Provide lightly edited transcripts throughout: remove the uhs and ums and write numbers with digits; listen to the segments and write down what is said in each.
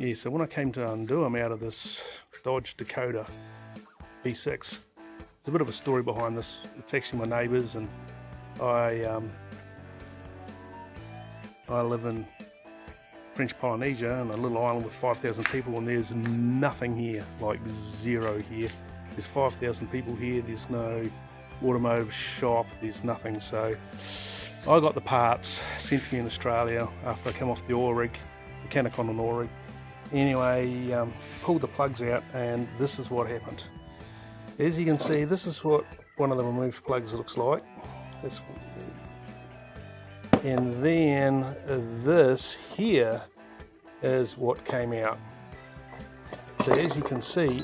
Yeah, so when I came to undo them out of this Dodge Dakota V6, there's a bit of a story behind this. It's actually my neighbours, and I live in French Polynesia, on a little island with 5,000 people, and there's nothing here, like zero here. There's 5,000 people here, there's no automotive shop, there's nothing. So I got the parts sent to me in Australia after I came off the oil rig, mechanic on an oil rig. Anyway, pulled the plugs out, and this is what happened. As you can see, this is what one of the removed plugs looks like. And then this here is what came out. So as you can see,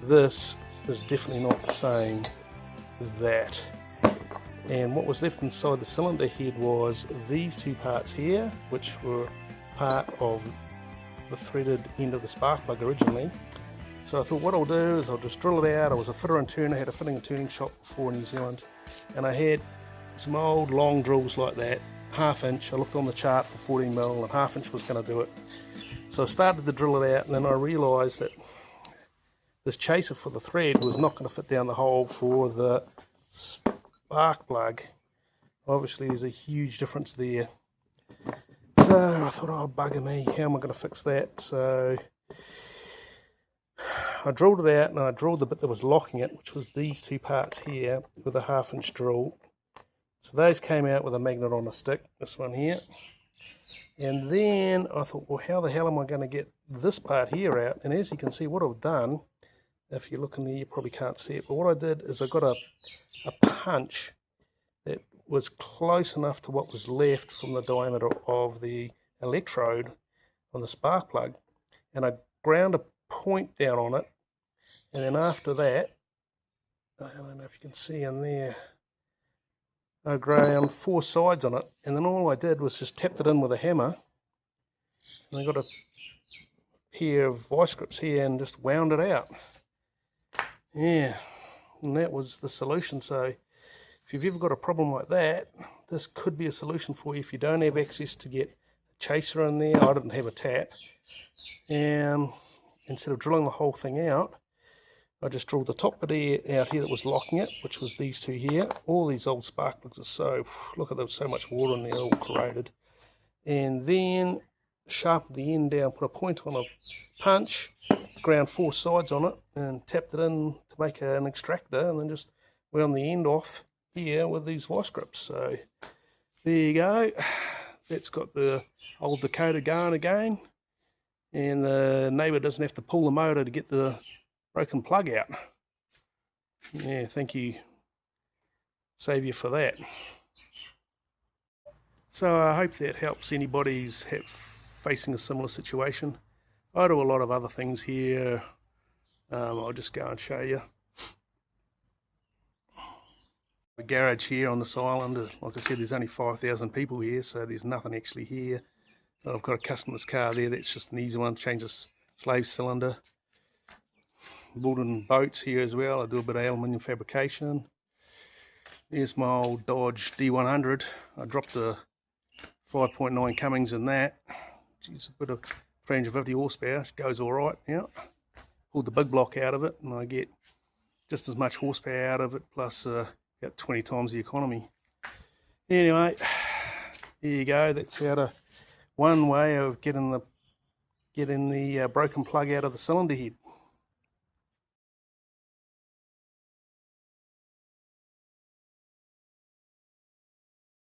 this is definitely not the same as that. And what was left inside the cylinder head was these two parts here, which were part of the threaded end of the spark plug originally. So I thought what I'll do is I'll just drill it out. I was a fitter and turner, had a fitting and turning shop before in New Zealand, and I had some old long drills like that, 1/2 inch. I looked on the chart for 14mm, and 1/2 inch was going to do it. So I started to drill it out, and then I realised that this chaser for the thread was not going to fit down the hole for the spark plug. Obviously there's a huge difference there. So I thought, oh bugger me, how am I going to fix that? So I drilled it out, and I drilled the bit that was locking it, which was these two parts here, with a 1/2 inch drill. So those came out with a magnet on a stick, this one here. And then I thought, well, how the hell am I going to get this part here out? And as you can see, what I've done, if you look in there, you probably can't see it, but what I did is I got a punch that was close enough to what was left from the diameter of the electrode on the spark plug, and I ground a point down on it, and then after that, I don't know if you can see in there, I ground 4 sides on it, and then all I did was just tapped it in with a hammer, and I got a pair of vice grips here and just wound it out. Yeah, and that was the solution. So if you've ever got a problem like that, this could be a solution for you if you don't have access to get a chaser in there. I didn't have a tap, and instead of drilling the whole thing out, I just drilled the top bit out here that was locking it, which was these two here. All these old spark plugs are so, look at, there's so much water in there, all corroded. And then sharpened the end down, put a point on a punch, ground 4 sides on it, and tapped it in to make an extractor, and then just wound the end off here with these vice grips. So there you go. That's got the old Dakota going again, and the neighbour doesn't have to pull the motor to get the broken plug out. Yeah, thank you, Saviour, for that. So I hope that helps anybody's facing a similar situation. I do a lot of other things here. I'll just go and show you. A garage here on this island. Like I said, there's only 5,000 people here, so there's nothing actually here. I've got a customer's car there. That's just an easy one. Change a slave cylinder. Building boats here as well. I do a bit of aluminium fabrication. There's my old Dodge D100. I dropped the 5.9 Cummins in that. Geez, a bit of 350 horsepower. Goes all right. Yeah. Pulled the big block out of it, and I get just as much horsepower out of it, plus about 20 times the economy. Anyway, there you go. That's one way of getting the broken plug out of the cylinder head.